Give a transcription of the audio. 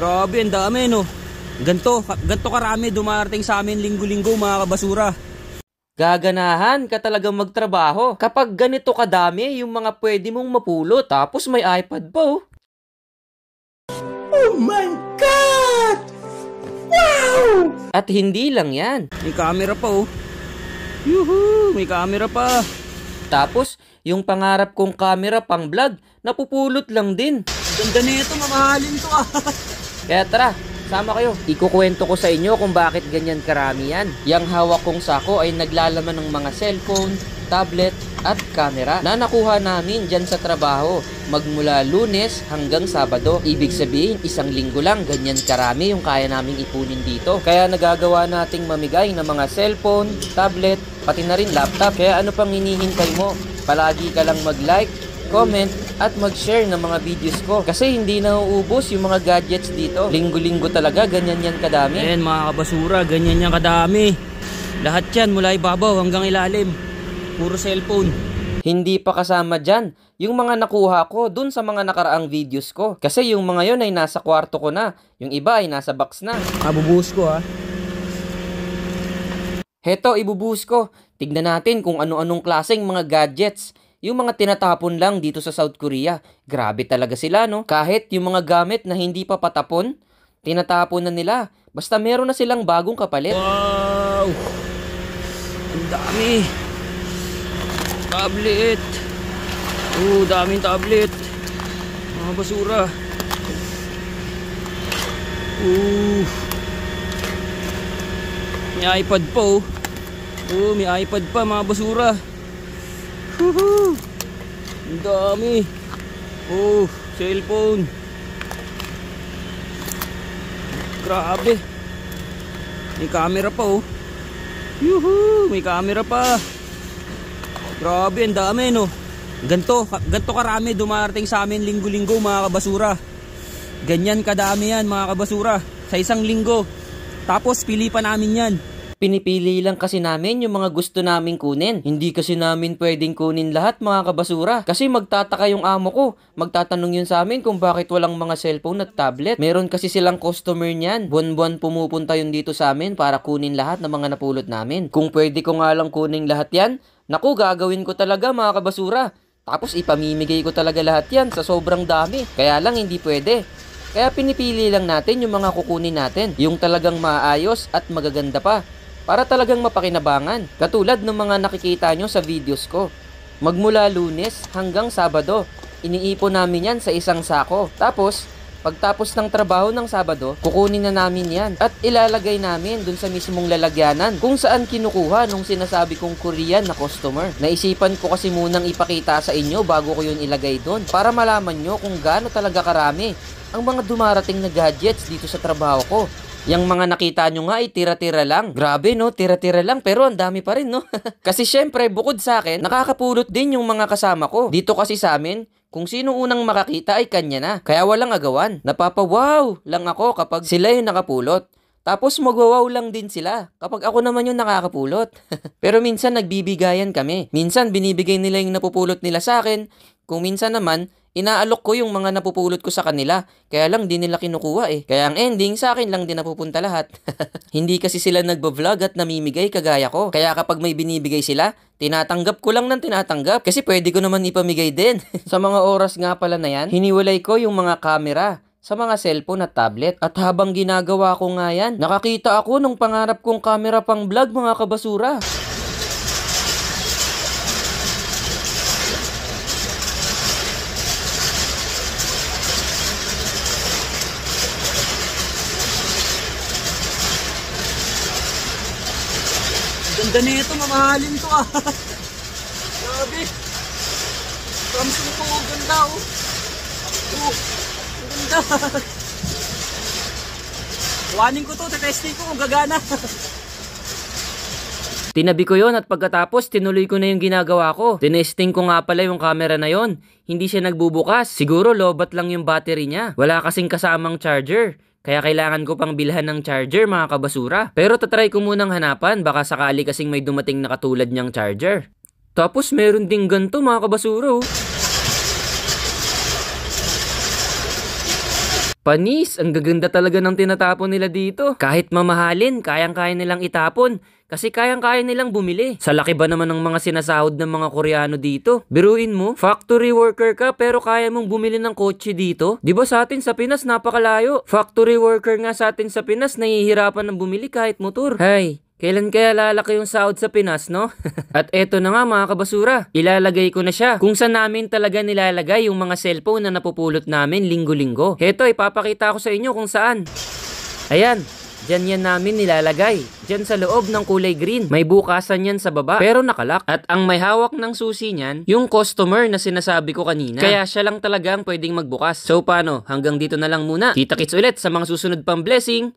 Grabe, ang dami no. Ganto karami dumarating sa amin linggo-linggo mga kabasura. Gaganahan ka talagang magtrabaho kapag ganito kadami yung mga pwede mong mapulot. Tapos may iPad pa oh. Oh my God! Wow! At hindi lang yan. May camera pa oh. Yuhu! May camera pa. Tapos, yung pangarap kong camera pang vlog, napupulot lang din. Ganda nito, mamahalin to ah. Kaya tara, sama kayo. Ikukwento ko sa inyo kung bakit ganyan karami yan. Yang hawak kong sako ay naglalaman ng mga cellphone, tablet, at camera na nakuha namin dyan sa trabaho magmula Lunes hanggang Sabado. Ibig sabihin, isang linggo lang ganyan karami yung kaya naming ipunin dito. Kaya nagagawa nating mamigay ng mga cellphone, tablet, pati na rin laptop. Kaya ano pang hinihintay mo? Palagi ka lang mag-like, comment, at mag-share ng mga videos ko. Kasi hindi nauubos yung mga gadgets dito. Linggo-linggo talaga, ganyan yan kadami. Ayan mga kabasura, ganyan yan kadami. Lahat yan mula ibabaw hanggang ilalim. Puro cellphone. Hindi pa kasama dyan yung mga nakuha ko dun sa mga nakaraang videos ko. Kasi yung mga yon ay nasa kwarto ko na. Yung iba ay nasa box na. Bubuhos ko ha. Heto, ibubuhos ko. Tignan natin kung ano-anong klaseng mga gadgets yung mga tinatapon lang dito sa South Korea. Grabe talaga sila, no? Kahit yung mga gamit na hindi pa patapon, tinatapon na nila. Basta meron na silang bagong kapalit. Wow! Ang dami! Tablet! Daming tablet! Mga basura! May iPad pa oh! May iPad pa mga basura! Woohoo! Ang dami. Cellphone. Grabe. May camera pa oh. Yuhu! May camera pa. Grabe, ang dami no. Ganto karami dumarating sa amin linggo-linggo mga kabasura. Ganyan kadami yan mga kabasura. Sa isang linggo. Tapos pili pa namin yan. Pinipili lang kasi namin yung mga gusto naming kunin. Hindi kasi namin pwedeng kunin lahat mga kabasura. Kasi magtataka yung amo ko. Magtatanong yun sa amin kung bakit walang mga cellphone at tablet. Meron kasi silang customer niyan. Buwan-buwan pumupunta yun dito sa amin para kunin lahat ng mga napulot namin. Kung pwede ko nga lang kunin lahat yan, naku, gagawin ko talaga mga kabasura. Tapos ipamimigay ko talaga lahat yan sa sobrang dami. Kaya lang hindi pwede. Kaya pinipili lang natin yung mga kukunin natin. Yung talagang maayos at magaganda pa. Para talagang mapakinabangan. Katulad ng mga nakikita nyo sa videos ko. Magmula Lunes hanggang Sabado. Iniipon namin yan sa isang sako. Tapos, pagtapos ng trabaho ng Sabado, kukunin na namin yan. At ilalagay namin dun sa mismong lalagyanan kung saan kinukuha nung sinasabi kong Korean na customer. Naisipan ko kasi munang ipakita sa inyo bago ko yun ilagay dun. Para malaman nyo kung gaano talaga karami ang mga dumarating na gadgets dito sa trabaho ko. Yang mga nakita nyo nga ay tira-tira lang. Grabe no, tira-tira lang pero ang dami pa rin no. Kasi syempre bukod sa akin, nakakapulot din yung mga kasama ko. Dito kasi sa amin, kung sino unang makakita ay kanya na. Kaya walang agawan. Napapa-wow lang ako kapag sila yung nakapulot. Tapos mag-wow lang din sila kapag ako naman yung nakakapulot. Pero minsan nagbibigayan kami. Minsan binibigay nila yung napupulot nila sa akin. Kung minsan naman, inaalok ko yung mga napupulot ko sa kanila. Kaya lang di nila kinukuha eh. Kaya ang ending sa akin lang din napupunta lahat. Hindi kasi sila nagbo-vlog at namimigay kagaya ko. Kaya kapag may binibigay sila, tinatanggap ko lang ng tinatanggap. Kasi pwede ko naman ipamigay din. Sa mga oras nga pala na yan, hiniwalay ko yung mga camera sa mga cellphone at tablet. At habang ginagawa ko nga yan, nakakita ako ng pangarap kong camera pang vlog mga kabasura. Ganda nito, mamahalin to ah. Grabe. Samsung to, ganda oh. Ganda. Kuhanin ko to, testing ko kung gagana. Tinabi ko yon at pagkatapos tinuloy ko na yung ginagawa ko. Tinesting ko nga pala yung camera na yon. Hindi siya nagbubukas. Siguro lobat lang yung battery niya. Wala kasing kasamang charger. Kaya kailangan ko pang bilhan ng charger mga kabasura. Pero tatry ko munang hanapan. Baka sakali kasing may dumating na katulad niyang charger. Tapos meron ding ganito mga kabasura. Panis, ang gaganda talaga ng tinatapon nila dito. Kahit mamahalin, kayang-kaya nilang itapon. Kasi kayang-kaya nilang bumili. Sa laki ba naman ng mga sinasahod ng mga Koreano dito? Biruin mo, factory worker ka pero kaya mong bumili ng kotse dito? Di ba sa atin sa Pinas napakalayo? Factory worker nga sa atin sa Pinas nahihirapan ng bumili kahit motor. Hay, kailan kaya lalaki yung sahod sa Pinas, no? At eto na nga mga kabasura, ilalagay ko na siya. Kung saan namin talaga nilalagay yung mga cellphone na napupulot namin linggo-linggo. Heto, ipapakita ko sa inyo kung saan. Ayan. Diyan yan namin nilalagay. Diyan sa loob ng kulay green. May bukasan yan sa baba. Pero nakalak. At ang may hawak ng susi niyan, yung customer na sinasabi ko kanina. Kaya siya lang talaga ang pwedeng magbukas. So paano? Hanggang dito na lang muna. Kita-kits ulit sa mga susunod pang blessing.